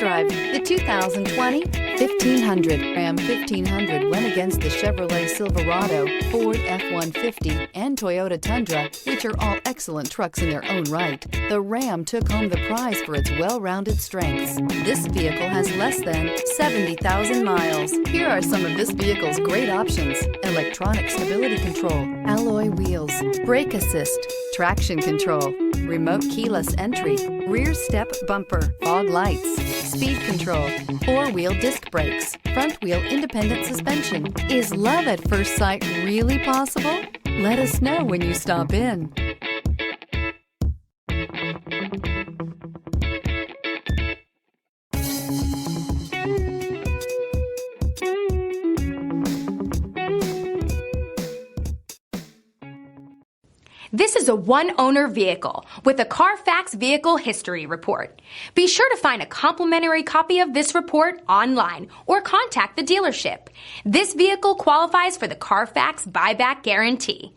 drive the 2020 1500. Ram 1500 went against the Chevrolet Silverado, Ford F-150, and Toyota Tundra, which are all excellent trucks in their own right. The Ram took home the prize for its well-rounded strengths. This vehicle has less than 70,000 miles. Here are some of this vehicle's great options: electronic stability control, alloy wheels, brake assist, traction control, remote keyless entry, rear step bumper, fog lights, speed control, four-wheel disc brakes, front-wheel independent suspension. Is love at first sight really possible? Let us know when you stop in. This is a one-owner vehicle with a CARFAX Vehicle History Report. Be sure to find a complimentary copy of this report online or contact the dealership. This vehicle qualifies for the CARFAX Buyback Guarantee.